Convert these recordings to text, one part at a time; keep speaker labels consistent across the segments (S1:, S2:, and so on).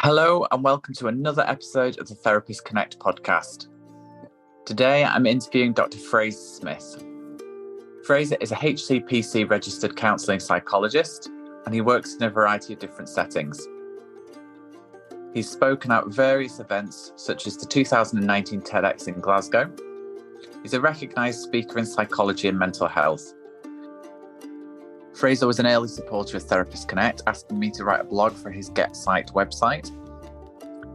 S1: Hello and welcome to another episode of the Therapist Connect podcast. Today I'm interviewing Dr Fraser Smith. Fraser is a HCPC registered counselling psychologist and he works in a variety of different settings. He's spoken at various events such as the 2019 TEDx in Glasgow. He's a recognised speaker in psychology and mental health. Fraser was an early supporter of Therapist Connect, asking me to write a blog for his Get Site website.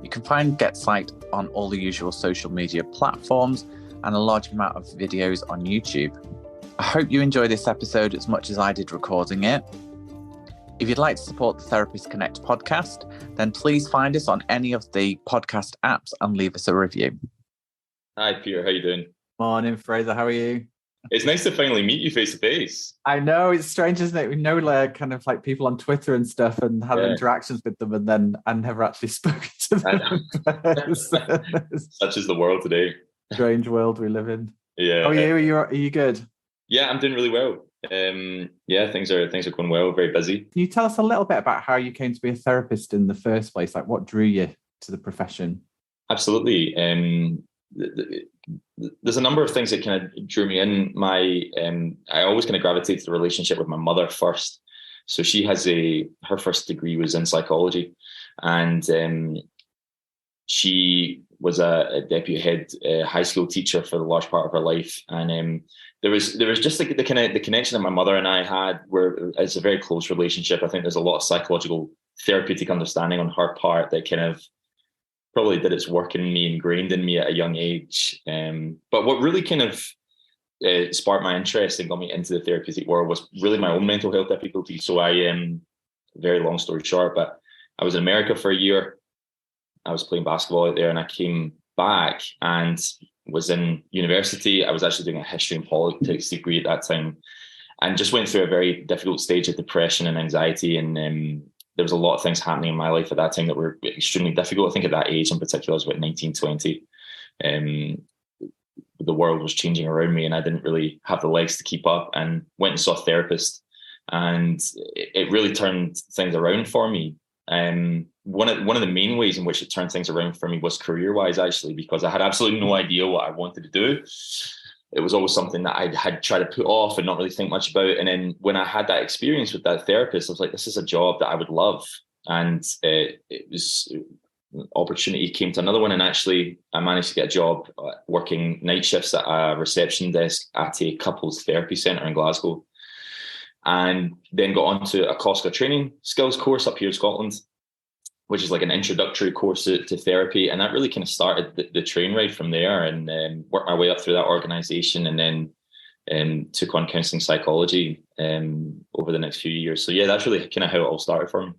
S1: You can find Get Site on all the usual social media platforms and a large amount of videos on YouTube. I hope you enjoy this episode as much as I did recording it. If you'd like to support the Therapist Connect podcast, then please find us on any of the podcast apps and leave us a review.
S2: Hi, Peter. How you doing?
S1: Morning, Fraser. How are you?
S2: It's nice to finally meet you face to face.
S1: I know, it's strange, isn't it? We know kind of like people on Twitter and stuff and have interactions with them and then I never actually spoken to them.
S2: Such is the world today.
S1: Strange world we live in.
S2: Yeah.
S1: How are you? Are you good?
S2: Yeah, I'm doing really well. Things are going well, very busy.
S1: Can you tell us a little bit about how you came to be a therapist in the first place? Like what drew you to the profession?
S2: Absolutely. There's a number of things that kind of drew me in. I always kind of gravitated to the relationship with my mother first. So she has her first degree was in psychology, and she was a deputy head high school teacher for the large part of her life. And there was just the connection that my mother and I had, where it's a very close relationship. I think there's a lot of psychological therapeutic understanding on her part that kind of probably did its work in me, ingrained in me at a young age. But what really kind of sparked my interest and got me into the therapeutic world was really my own mental health difficulties. So very long story short, but I was in America for a year. I was playing basketball out there and I came back and was in university. I was actually doing a history and politics degree at that time and just went through a very difficult stage of depression and anxiety. And there was a lot of things happening in my life at that time that were extremely difficult. I think at that age in particular, I was about 19, 20. The world was changing around me and I didn't really have the legs to keep up, and went and saw a therapist, and it really turned things around for me. One of the main ways in which it turned things around for me was career-wise, actually, because I had absolutely no idea what I wanted to do. It was always something that I had tried to put off and not really think much about. And then when I had that experience with that therapist, I was like, this is a job that I would love. And it was opportunity came to another one. And actually, I managed to get a job working night shifts at a reception desk at a couples therapy centre in Glasgow. And then got onto a COSCA training skills course up here in Scotland, which is like an introductory course to therapy. And that really kind of started the train ride from there, and worked my way up through that organisation, and then took on counselling psychology over the next few years. So yeah, that's really kind of how it all started for me.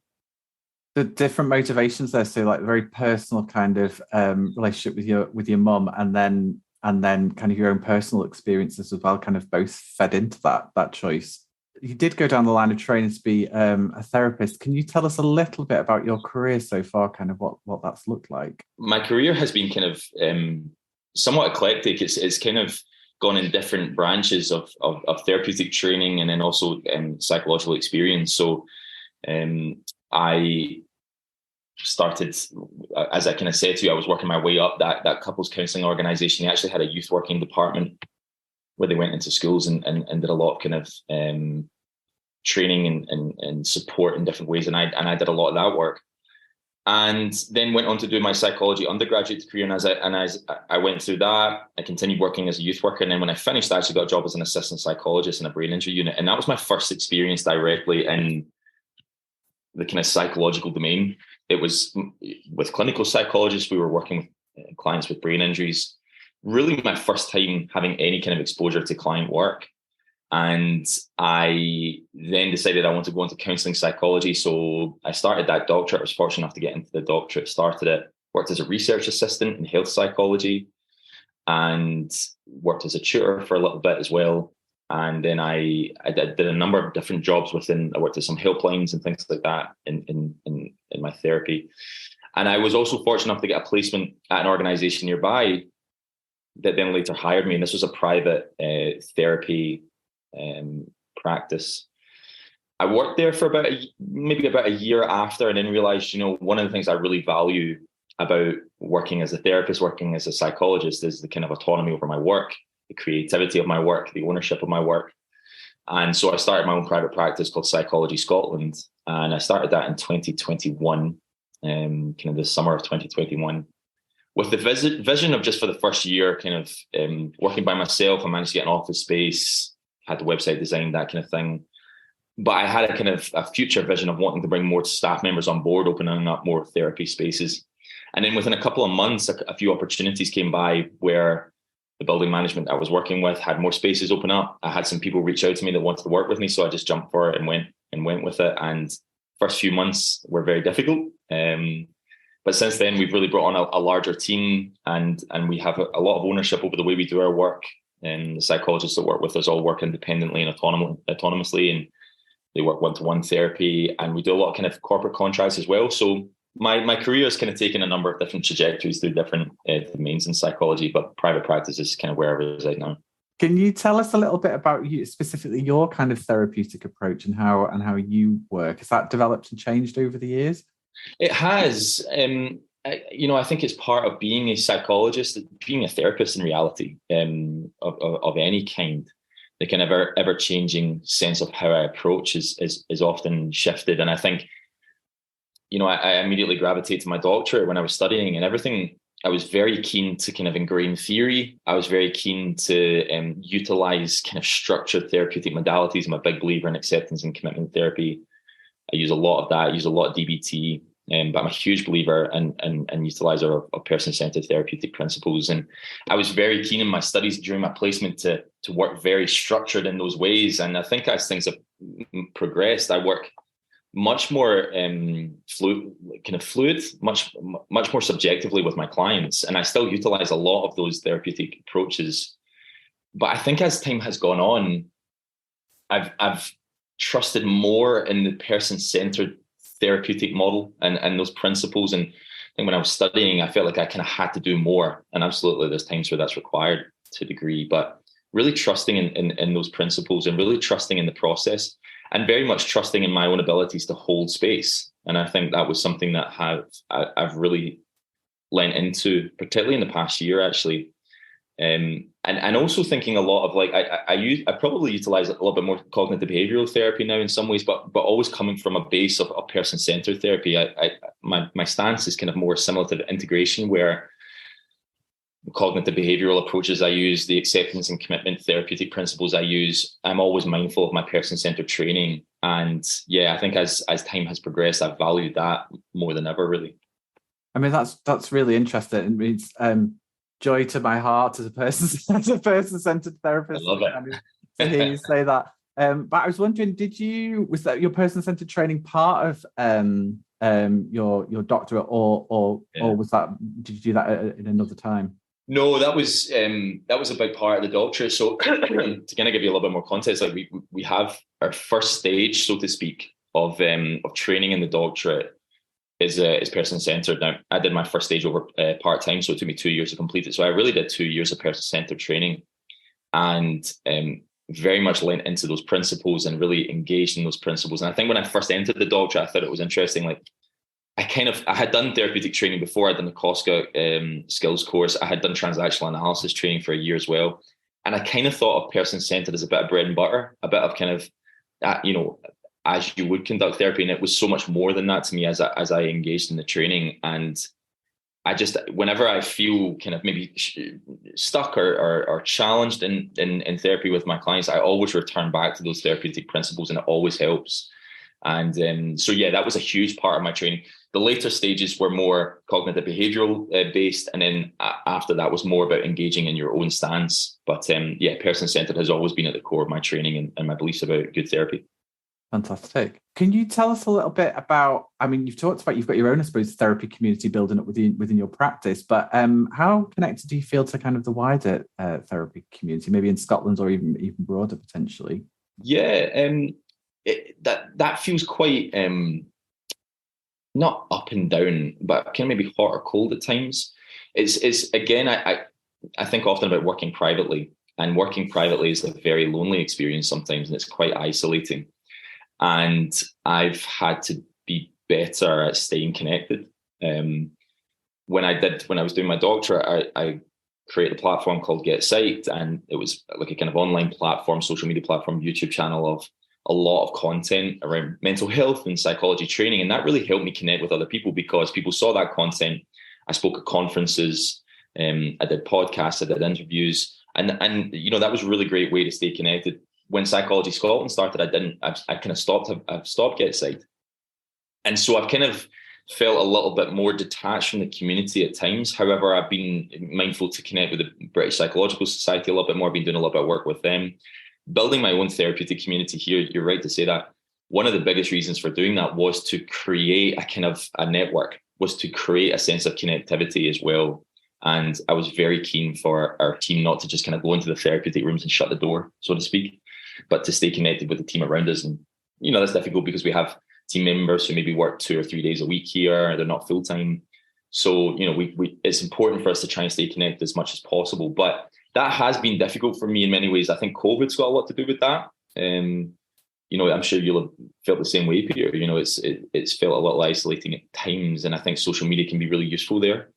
S2: The different motivations there, so like very personal kind of relationship with your mum, and then kind of your own personal experiences as well, kind of both fed into that choice. You did go down the line of training to be a therapist. Can you tell us a little bit about your career so far, kind of what that's looked like? My career has been kind of somewhat eclectic. It's kind of gone in different branches of therapeutic training and then also psychological experience. So I started, as I kind of said to you, I was working my way up that couples counselling organisation. They actually had a youth working department where they went into schools and did a lot of kind of training and support in different ways. And I did a lot of that work. And then went on to do my psychology undergraduate degree. And as I went through that, I continued working as a youth worker. And then when I finished, I actually got a job as an assistant psychologist in a brain injury unit. And that was my first experience directly in the kind of psychological domain. It was with clinical psychologists. We were working with clients with brain injuries. Really my first time having any kind of exposure to client work. And I then decided I wanted to go into counselling psychology. So I started that doctorate. I was fortunate enough to get into the doctorate, started it, worked as a research assistant in health psychology, and worked as a tutor for a little bit as well. And then I did a number of different jobs I worked at some helplines and things like that in my therapy. And I was also fortunate enough to get a placement at an organisation nearby that then later hired me. And this was a private therapy practice I worked there for maybe about a year after, and then realized, one of the things I really value about working as a therapist, working as a psychologist, is the kind of autonomy over my work, the creativity of my work, the ownership of my work. And so I started my own private practice called Psychology Scotland, and I started that in 2021, kind of the summer of 2021, with the vision of just for the first year, kind of working by myself. I managed to get an office space, had the website designed, that kind of thing. But I had a kind of a future vision of wanting to bring more staff members on board, opening up more therapy spaces. And then within a couple of months, a few opportunities came by where the building management I was working with had more spaces open up. I had some people reach out to me that wanted to work with me, so I just jumped for it and went with it. And first few months were very difficult. But since then, we've really brought on a larger team, and we have a lot of ownership over the way we do our work. And the psychologists that work with us all work independently and autonomously, and they work one-to-one therapy, and we do a lot of kind of corporate contracts as well. So my career has kind of taken a number of different trajectories through different domains in psychology, but private practice is kind of where I reside now.
S1: Can you tell us a little bit about you, specifically your kind of therapeutic approach and how you work? Has that developed and changed over the years?
S2: It has. I think it's part of being a psychologist, being a therapist in reality, of any kind. The kind of ever-changing sense of how I approach is often shifted. And I think, I immediately gravitated to my doctorate when I was studying, and everything. I was very keen to kind of ingrain theory. I was very keen to utilize kind of structured therapeutic modalities. I'm a big believer in acceptance and commitment therapy. I use a lot of that. I use a lot of DBT. But I'm a huge believer and utilizer of person-centered therapeutic principles. And I was very keen in my studies during my placement to work very structured in those ways. And I think as things have progressed, I work much more fluid, much more subjectively with my clients. And I still utilize a lot of those therapeutic approaches. But I think as time has gone on, I've trusted more in the person-centered therapeutic model and those principles. And I think when I was studying, I felt like I kind of had to do more. And absolutely, there's times where that's required to a degree, but really trusting in those principles and really trusting in the process, and very much trusting in my own abilities to hold space. And I think that was something that I've really lent into, particularly in the past year, actually. And also thinking a lot of I probably utilize a little bit more cognitive behavioral therapy now in some ways, but always coming from a base of person-centered therapy. My stance is kind of more similar to the integration, where cognitive behavioral approaches I use, the acceptance and commitment therapeutic principles I use, I'm always mindful of my person-centered training. And yeah, I think as time has progressed, I've valued that more than ever, really.
S1: I mean, that's really interesting. It's joy to my heart as a person-centered therapist.
S2: I love it.
S1: To hear you say that. But I was wondering, was that your person-centered training part of your doctorate, or was that, did you do that in another time?
S2: No, that was a big part of the doctorate. So to kind of give you a little bit more context, like we have our first stage, so to speak, of training in the doctorate is person-centered. Now, I did my first stage over part-time, so it took me 2 years to complete it. So I really did 2 years of person-centered training, and very much lent into those principles and really engaged in those principles. And I think when I first entered the doctorate, I thought it was interesting. Like, I had done therapeutic training before. I'd done the COSCA skills course. I had done transactional analysis training for a year as well. And I kind of thought of person-centered as a bit of bread and butter, a bit of kind of, as you would conduct therapy. And it was so much more than that to me as I engaged in the training. And I just, whenever I feel kind of maybe stuck or challenged in therapy with my clients, I always return back to those therapeutic principles, and it always helps. And so, yeah, that was a huge part of my training. The later stages were more cognitive behavioral based. And then after that was more about engaging in your own stance. But person-centered has always been at the core of my training and my beliefs about good therapy.
S1: Fantastic. Can you tell us a little bit about, I mean, you've talked about, you've got your own, I suppose, therapy community building up within your practice, but how connected do you feel to kind of the wider therapy community, maybe in Scotland or even broader potentially? Yeah,
S2: that feels quite, not up and down, but kind of maybe hot or cold at times. It's again, I think often about working privately, and working privately is a very lonely experience sometimes, and it's quite isolating. And I've had to be better at staying connected. When I was doing my doctorate, I created a platform called Get Psyched, and it was like a kind of online platform, social media platform, YouTube channel of a lot of content around mental health and psychology training. And that really helped me connect with other people because people saw that content. I spoke at conferences, I did podcasts, I did interviews, and that was a really great way to stay connected. When Psychology Scotland started, I kind of stopped Get Psyched. And so I've kind of felt a little bit more detached from the community at times. However, I've been mindful to connect with the British Psychological Society a little bit more. I've been doing a little bit of work with them, building my own therapeutic community here. You're right to say that. One of the biggest reasons for doing that was to create a network, was to create a sense of connectivity as well. And I was very keen for our team not to just kind of go into the therapeutic rooms and shut the door, so to speak, but to stay connected with the team around us. And, that's difficult because we have team members who maybe work 2 or 3 days a week here. They're not full time. So, it's important for us to try and stay connected as much as possible. But that has been difficult for me in many ways. I think COVID's got a lot to do with that. I'm sure you'll have felt the same way, Peter. It's felt a little isolating at times. And I think social media can be really useful there.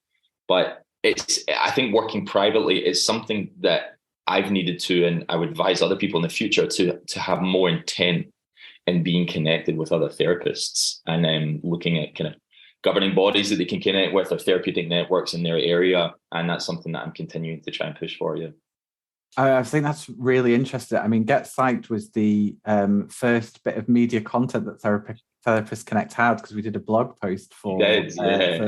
S2: But I think working privately is something that I've needed to, and I would advise other people in the future to have more intent in being connected with other therapists, and then looking at kind of governing bodies that they can connect with, or therapeutic networks in their area. And that's something that I'm continuing to try and push for you.
S1: I think that's really interesting. I mean, Get Psyched was the first bit of media content that Therapists Connect had, because we did a blog post for.
S2: I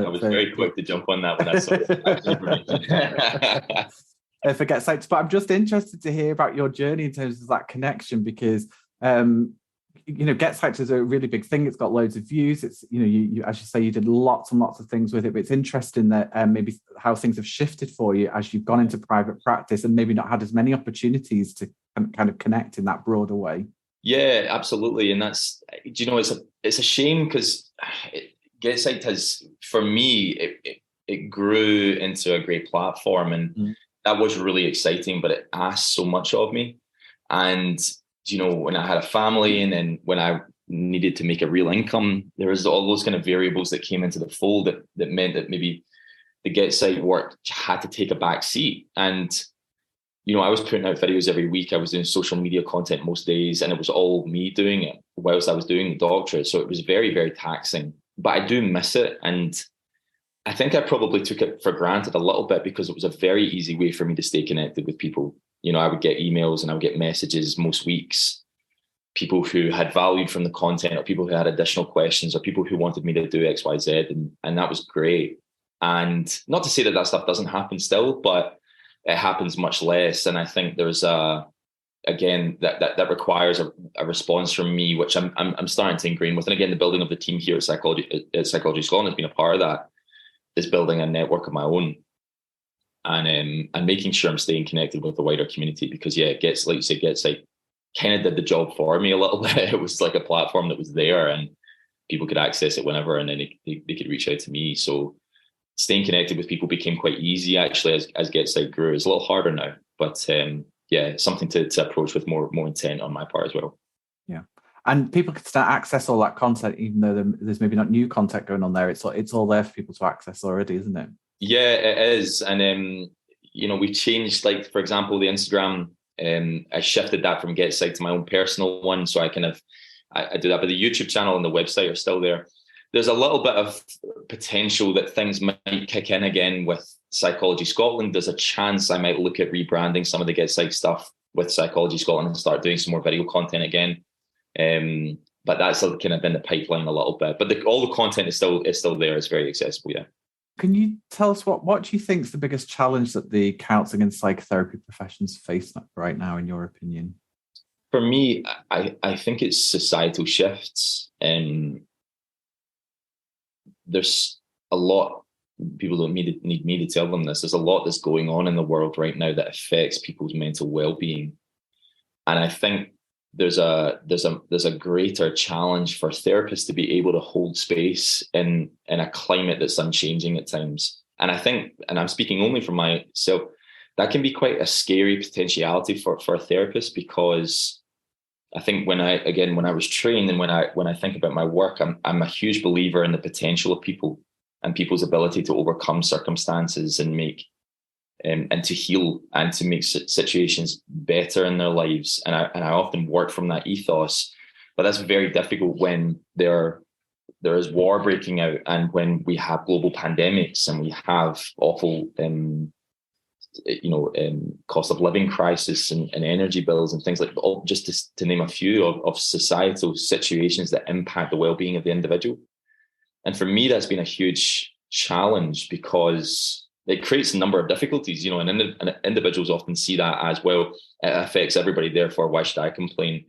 S2: was very quick to jump on that when I saw it.
S1: For Get Psyched. But I'm just interested to hear about your journey in terms of that connection, because Get Psyched is a really big thing. It's got loads of views. It's, you as you say, you did lots and lots of things with it. But it's interesting that maybe how things have shifted for you as you've gone into private practice and maybe not had as many opportunities to kind of connect in that broader way.
S2: Yeah, absolutely. And that's, it's a shame, because Get Psyched has, for me, it grew into a great platform, and that was really exciting, but it asked so much of me. And when I had a family, and then when I needed to make a real income, there was all those kind of variables that came into the fold that meant that maybe the Get Psyched work had to take a back seat. And, I was putting out videos every week. I was doing social media content most days, and it was all me doing it whilst I was doing the doctorate. So it was very, very taxing, but I do miss it. And I think I probably took it for granted a little bit, because it was a very easy way for me to stay connected with people. I would get emails and I would get messages most weeks, people who had valued from the content, or people who had additional questions, or people who wanted me to do X, Y, Z. And that was great. And not to say that stuff doesn't happen still, but it happens much less. And I think there's again, that requires a response from me, which I'm starting to ingrain with. And again, the building of the team here at Psychology Scotland has been a part of that, is building a network of my own. And making sure I'm staying connected with the wider community, because Get Psyched kind of did the job for me a little bit. It was like a platform that was there, and people could access it whenever, and then they could reach out to me. So staying connected with people became quite easy, actually, as Get Psyched grew. It's a little harder now, but something to approach with more intent on my part as well.
S1: Yeah. And people can start access all that content, even though there's maybe not new content going on there. It's all there for people to access already, isn't it?
S2: Yeah, it is. And, we've changed, like, for example, the Instagram, I shifted that from Get Psyched to my own personal one. So I do that, but the YouTube channel and the website are still there. There's a little bit of potential that things might kick in again with Psychology Scotland. There's a chance I might look at rebranding some of the Get Psyched stuff with Psychology Scotland and start doing some more video content again. But that's kind of in the pipeline a little bit. But all the content is still there. It's very accessible, yeah.
S1: Can you tell us what do you think is the biggest challenge that the counselling and psychotherapy professions face right now, in your opinion?
S2: For me, I think it's societal shifts. There's a lot, people don't need me to tell them this, there's a lot that's going on in the world right now that affects people's mental well-being. And I think there's a greater challenge for therapists to be able to hold space in a climate that's unchanging at times. And I think, and I'm speaking only for myself, that can be quite a scary potentiality for a therapist, because I think when I was trained, and when I think about my work, I'm a huge believer in the potential of people and people's ability to overcome circumstances and make and to heal and to make situations better in their lives. And I often work from that ethos, but that's very difficult when there is war breaking out, and when we have global pandemics, and we have awful cost of living crisis and energy bills and things like that, just to name a few of societal situations that impact the well-being of the individual. And for me, that's been a huge challenge, because it creates a number of difficulties, and individuals often see that as, well, it affects everybody, therefore why should I complain?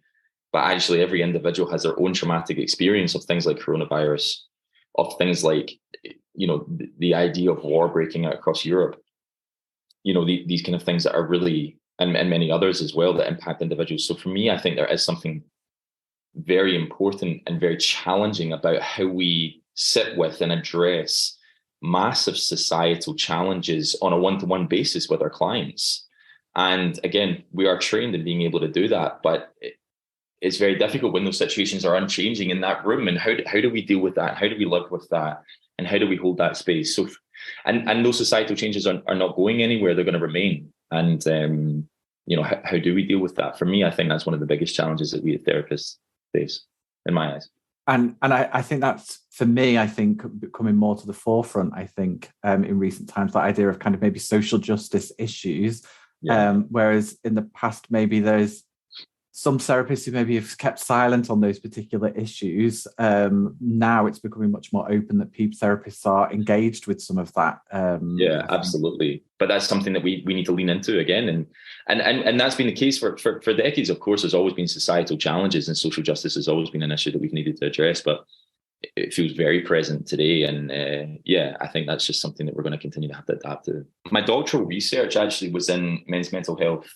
S2: But actually, every individual has their own traumatic experience of things like coronavirus, of things like, the idea of war breaking out across Europe, these kind of things that are really, and many others as well, that impact individuals. So for me, I think there is something very important and very challenging about how we sit with and address massive societal challenges on a one-to-one basis with our clients. And again, we are trained in being able to do that, but it's very difficult when those situations are unchanging in that room. And how do we deal with that? How do we live with that? And how do we hold that space? So, and those societal changes are not going anywhere. They're going to remain. And, how do we deal with that? For me, I think that's one of the biggest challenges that we as therapists face, in my eyes.
S3: And I think that's, for me, I think coming more to the forefront, I think, in recent times, that idea of kind of maybe social justice issues. Yeah. Whereas in the past, maybe there's some therapists who maybe have kept silent on those particular issues. Now it's becoming much more open that therapists are engaged with some of that.
S2: Yeah, absolutely. But that's something that we need to lean into again. And that's been the case for decades. Of course, there's always been societal challenges, and social justice has always been an issue that we've needed to address, but it feels very present today. And I think that's just something that we're going to continue to have to adapt to. My doctoral research actually was in men's mental health.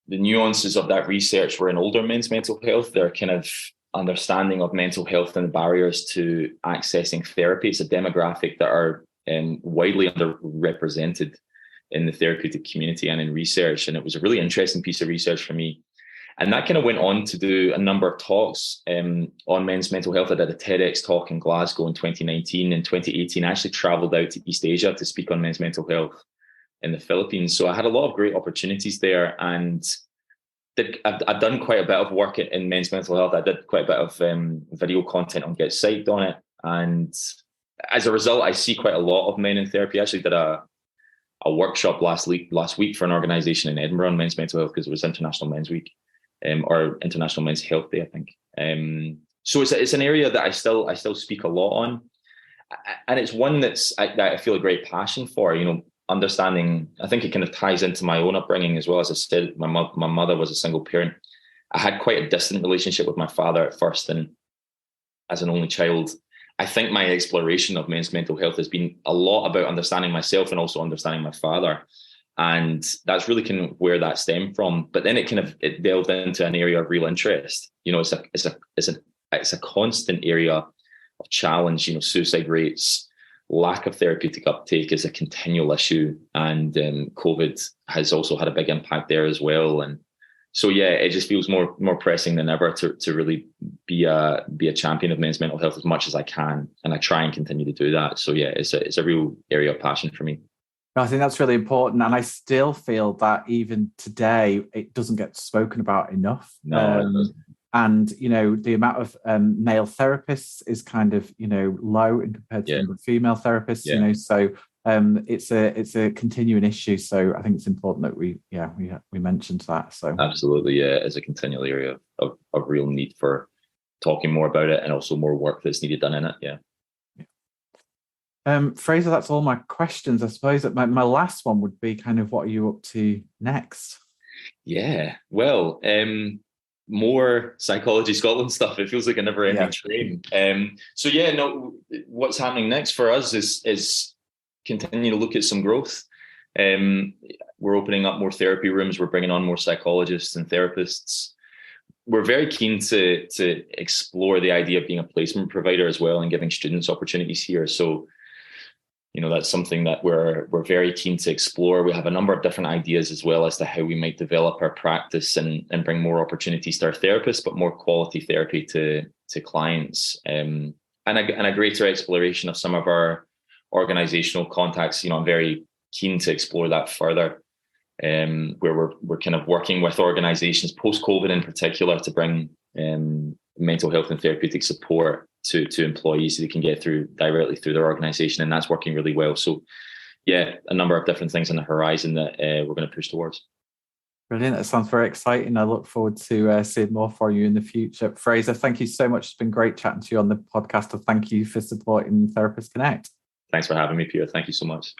S2: The nuances of that research were in older men's mental health. Their kind of understanding of mental health and the barriers to accessing therapy. It's a demographic that are widely underrepresented in the therapeutic community and in research. And it was a really interesting piece of research for me. And that kind of went on to do a number of talks on men's mental health. I did a TEDx talk in Glasgow in 2019. In 2018, I actually traveled out to East Asia to speak on men's mental health in the Philippines. So I had a lot of great opportunities there, and I've done quite a bit of work in men's mental health. I did quite a bit of video content on Get Psyched on it. And as a result, I see quite a lot of men in therapy. I actually did a workshop last week for an organization in Edinburgh on men's mental health, because it was International Men's Week, or International Men's Health Day, I think. So it's an area that I still speak a lot on. And it's one that I feel a great passion for, understanding. I think it kind of ties into my own upbringing as well. As I said, my mother was a single parent. I had quite a distant relationship with my father at first, and as an only child, I think my exploration of men's mental health has been a lot about understanding myself and also understanding my father, and that's really kind of where that stemmed from. But then it delved into an area of real interest. It's a constant area of challenge. Suicide rates, lack of therapeutic uptake is a continual issue, and COVID has also had a big impact there as well. And so, it just feels more pressing than ever to really be a champion of men's mental health as much as I can, and I try and continue to do that. So it's a real area of passion for me.
S3: I think that's really important, and I still feel that even today it doesn't get spoken about enough.
S2: No.
S3: And, the amount of male therapists is kind of, low in compared to female therapists, so it's a continuing issue. So I think it's important that we mentioned that. So
S2: absolutely. Yeah. It's a continual area of real need for talking more about it, and also more work that's needed done in it. Yeah.
S3: Fraser, that's all my questions. I suppose that my last one would be kind of, what are you up to next?
S2: Yeah. Well, more Psychology Scotland stuff. It feels like a never-ending train. What's happening next for us is continue to look at some growth. We're opening up more therapy rooms. We're bringing on more psychologists and therapists. We're very keen to explore the idea of being a placement provider as well, and giving students opportunities here. So, that's something that we're very keen to explore. We have a number of different ideas as well as to how we might develop our practice and bring more opportunities to our therapists, but more quality therapy to clients, and a greater exploration of some of our organizational contacts. I'm very keen to explore that further, where we're kind of working with organizations post-COVID in particular to bring mental health and therapeutic support to employees so they can get through directly through their organization, and that's working really well. So yeah, a number of different things on the horizon that we're going to push towards.
S3: Brilliant. That sounds very exciting. I look forward to seeing more for you in the future. Fraser, thank you so much. It's been great chatting to you on the podcast, and thank you for supporting Therapists Connect.
S2: Thanks for having me, Peter. Thank you so much.